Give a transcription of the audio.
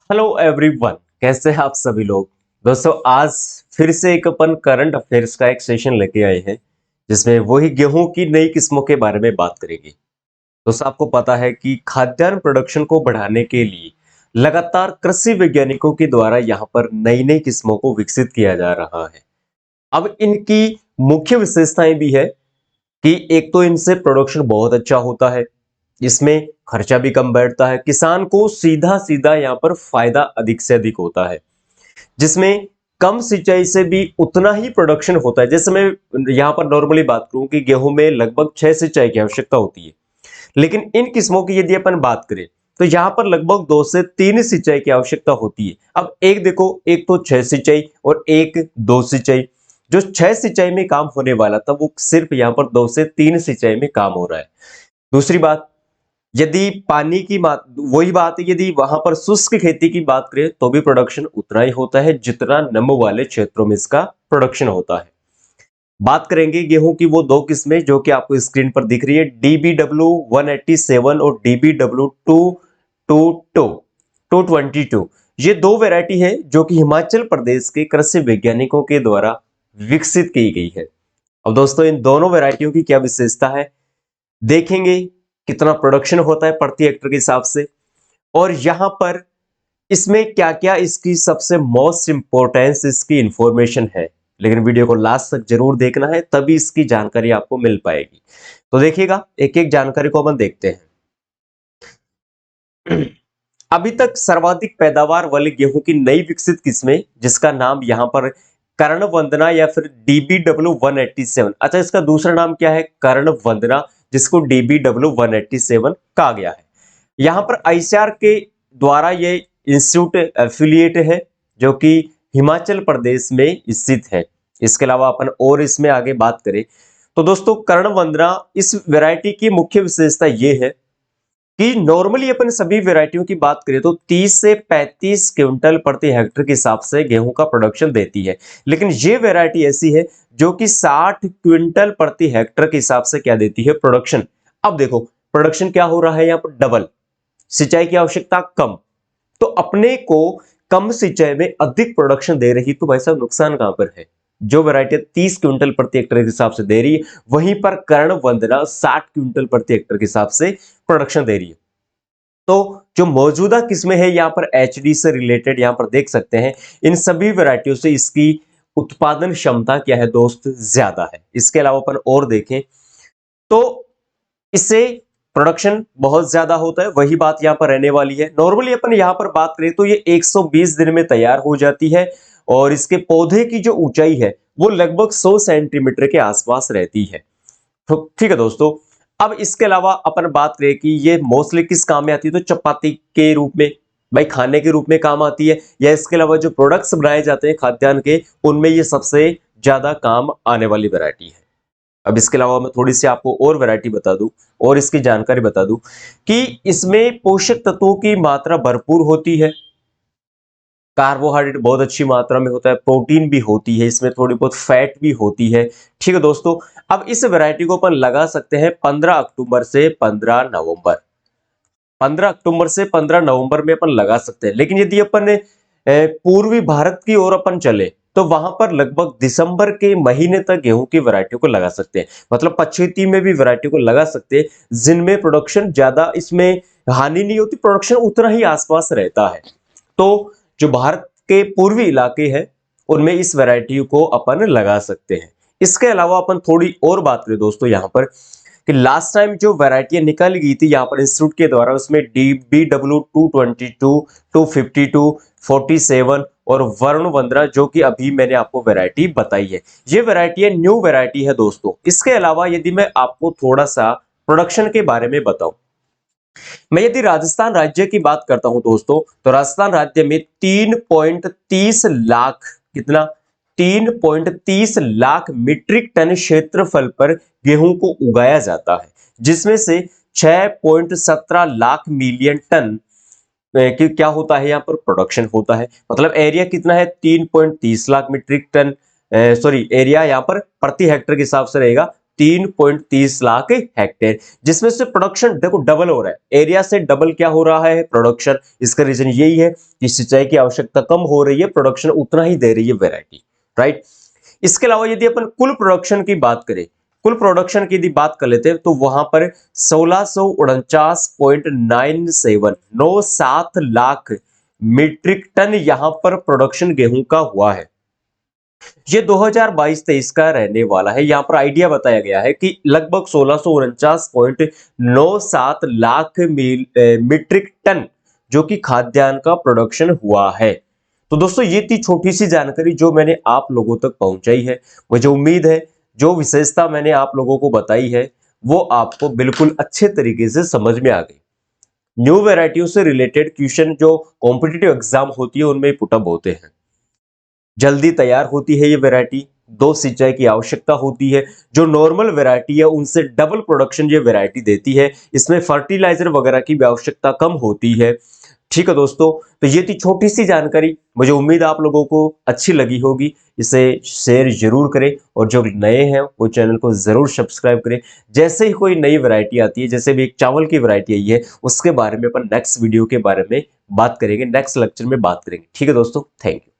Hello everyone, कैसे हैं आप सभी लोग। दोस्तों आज फिर से एक अपन करंट अफेयर्स का एक सेशन लेके आए हैं जिसमें वही गेहूं की नई किस्मों के बारे में बात करेंगे। दोस्तों आपको पता है कि खाद्यान्न प्रोडक्शन को बढ़ाने के लिए लगातार कृषि वैज्ञानिकों के द्वारा यहाँ पर नई नई किस्मों को विकसित किया जा रहा है। अब इनकी मुख्य विशेषताएं भी है कि एक तो इनसे प्रोडक्शन बहुत अच्छा होता है, इसमें खर्चा भी कम बैठता है, किसान को सीधा सीधा यहाँ पर फायदा अधिक से अधिक होता है, जिसमें कम सिंचाई से भी उतना ही प्रोडक्शन होता है। जैसे मैं यहाँ पर नॉर्मली बात करूं कि गेहूं में लगभग 6 सिंचाई की आवश्यकता होती है, लेकिन इन किस्मों की यदि अपन बात करें तो यहाँ पर लगभग 2 से 3 सिंचाई की आवश्यकता होती है। अब एक देखो, एक तो 6 सिंचाई और एक 2 सिंचाई। जो 6 सिंचाई में काम होने वाला था वो सिर्फ यहाँ पर 2 से 3 सिंचाई में काम हो रहा है। दूसरी बात, यदि पानी की बात, वही बात है, यदि वहां पर शुष्क खेती की बात करें तो भी प्रोडक्शन उतना ही होता है जितना नम वाले क्षेत्रों में इसका प्रोडक्शन होता है। बात करेंगे गेहूं की वो दो किस्में जो कि आपको स्क्रीन पर दिख रही है, DBW 187 और DBW 222 ये दो वैरायटी है जो कि हिमाचल प्रदेश के कृषि वैज्ञानिकों के द्वारा विकसित की गई है। अब दोस्तों इन दोनों वैरायटियों की क्या विशेषता है देखेंगे, कितना प्रोडक्शन होता है प्रति हेक्टर के हिसाब से, और यहां पर इसमें क्या क्या इसकी सबसे मोस्ट इंपोर्टेंस इसकी इंफॉर्मेशन है। लेकिन वीडियो को लास्ट तक जरूर देखना है, तभी इसकी जानकारी आपको मिल पाएगी। तो देखिएगा, एक एक जानकारी को अपन देखते हैं। अभी तक सर्वाधिक पैदावार वाली गेहूं की नई विकसित किस्में जिसका नाम यहां पर कर्ण वंदना या फिर DBW 187, अच्छा इसका दूसरा नाम क्या है, कर्ण वंदना, जिसको DBW 187 कहा गया है। यहाँ पर आईसीआर के द्वारा ये इंस्टीट्यूट एफिलिएट है जो कि हिमाचल प्रदेश में स्थित है। इसके अलावा अपन और इसमें आगे बात करें तो दोस्तों कर्ण वंदना इस वैरायटी की मुख्य विशेषता ये है कि नॉर्मली अपन सभी वैरायटियों की बात करें तो 30 से 35 क्विंटल प्रति हेक्टर के हिसाब से गेहूं का प्रोडक्शन देती है, लेकिन ये वैरायटी ऐसी है जो कि 60 क्विंटल प्रति हेक्टर के हिसाब से क्या देती है, प्रोडक्शन। अब देखो प्रोडक्शन क्या हो रहा है यहाँ पर, डबल, सिंचाई की आवश्यकता कम, तो अपने को कम सिंचाई में अधिक प्रोडक्शन दे रही, तो भाई साहब नुकसान कहां पर है। जो वैरायटी 30 क्विंटल प्रति हेक्टर के हिसाब से दे रही है, वहीं पर कर्ण वंदना 60 क्विंटल प्रति हेक्टर के हिसाब से प्रोडक्शन दे रही है। तो जो मौजूदा किस्में हैं यहाँ पर एचडी से रिलेटेड यहाँ पर देख सकते हैं, इन सभी वैरायटियों से इसकी उत्पादन क्षमता क्या है दोस्त, ज्यादा है। इसके अलावा अपन और देखें तो इससे प्रोडक्शन बहुत ज्यादा होता है, वही बात यहाँ पर रहने वाली है। नॉर्मली अपन यहाँ पर बात करें तो ये 120 दिन में तैयार हो जाती है और इसके पौधे की जो ऊंचाई है वो लगभग 100 सेंटीमीटर के आसपास रहती है। तो ठीक है दोस्तों, अब इसके अलावा अपन बात करें कि ये मोस्टली किस काम में आती है, तो चपाती के रूप में, भाई खाने के रूप में काम आती है, या इसके अलावा जो प्रोडक्ट्स बनाए जाते हैं खाद्यान्न के, उनमें ये सबसे ज्यादा काम आने वाली वैरायटी है। अब इसके अलावा मैं थोड़ी सी आपको और वैरायटी बता दूं और इसकी जानकारी बता दूं कि इसमें पोषक तत्वों की मात्रा भरपूर होती है, कार्बोहाइड्रेट बहुत अच्छी मात्रा में होता है, प्रोटीन भी होती है, इसमें थोड़ी बहुत फैट भी होती है। ठीक है दोस्तों, अब इस वैरायटी को अपन लगा सकते हैं 15 अक्टूबर से 15 नवंबर, 15 अक्टूबर से 15 नवंबर में अपन लगा सकते हैं। लेकिन यदि अपन पूर्वी भारत की ओर अपन चले तो वहां पर लगभग दिसंबर के महीने तक गेहूं की वैरायटी को लगा सकते हैं, मतलब पछेती में भी वैरायटी को लगा सकते हैं, जिनमें प्रोडक्शन ज्यादा, इसमें हानि नहीं होती, प्रोडक्शन उतना ही आसपास रहता है। तो जो भारत के पूर्वी इलाके हैं उनमें इस वैरायटी को अपन लगा सकते हैं। इसके अलावा अपन थोड़ी और बात करें दोस्तों यहाँ पर कि लास्ट टाइम जो वैरायटियां निकाली गई थी यहाँ पर इंस्टीट्यूट के द्वारा, उसमें DBW 222, 252, 47 और वरुण वंदना, जो कि अभी मैंने आपको वैरायटी बताई है, ये वैरायटी न्यू वैरायटी है दोस्तों। इसके अलावा यदि मैं आपको थोड़ा सा प्रोडक्शन के बारे में बताऊं, मैं यदि राजस्थान राज्य की बात करता हूं दोस्तों, तो राजस्थान राज्य में 3.30 लाख, कितना, 3.30 लाख मीट्रिक टन क्षेत्रफल पर गेहूं को उगाया जाता है, जिसमें से 6.17 लाख मिलियन टन कि क्या होता है यहाँ पर, प्रोडक्शन होता है। मतलब एरिया कितना है, 3.30 lakh metric ton, sorry area यहाँ पर प्रति हेक्टर के हिसाब से रहेगा 3.30 लाख हेक्टेयर, जिसमें से प्रोडक्शन देखो डबल हो रहा है, एरिया से डबल क्या हो रहा है प्रोडक्शन। इसका रीजन यही है कि सिंचाई की आवश्यकता कम हो रही है, प्रोडक्शन उतना ही दे रही है वैरायटी, राइट। इसके अलावा यदि अपन कुल प्रोडक्शन की बात करें, कुल प्रोडक्शन की यदि बात कर लेते हैं तो वहां पर 1649.97 लाख मीट्रिक टन यहां पर प्रोडक्शन गेहूं का हुआ है। ये 2022-23 का रहने वाला है। यहाँ पर आइडिया बताया गया है कि लगभग 1649.97 लाख मीट्रिक टन जो कि खाद्यान्न का प्रोडक्शन हुआ है। तो दोस्तों ये थी छोटी सी जानकारी जो मैंने आप लोगों तक पहुंचाई है। मुझे उम्मीद है जो विशेषता मैंने आप लोगों को बताई है वो आपको बिल्कुल अच्छे तरीके से समझ में आ गई। न्यू वैरायटियों से रिलेटेड क्वेश्चन जो कॉम्पिटिटिव एग्जाम होती है उनमें पुटअप होते हैं। जल्दी तैयार होती है ये वैरायटी, दो सिंचाई की आवश्यकता होती है, जो नॉर्मल वैरायटी है उनसे डबल प्रोडक्शन ये वैरायटी देती है। इसमें फर्टिलाइजर वगैरह की भी आवश्यकता कम होती है। ठीक है दोस्तों, तो ये थी छोटी सी जानकारी, मुझे उम्मीद आप लोगों को अच्छी लगी होगी। इसे शेयर जरूर करें और जो नए हैं वो चैनल को जरूर सब्सक्राइब करें। जैसे ही कोई नई वैरायटी आती है, जैसे भी एक चावल की वैरायटी आई है, उसके बारे में अपन नेक्स्ट वीडियो के बारे में बात करेंगे, नेक्स्ट लेक्चर में बात करेंगे। ठीक है दोस्तों, थैंक यू।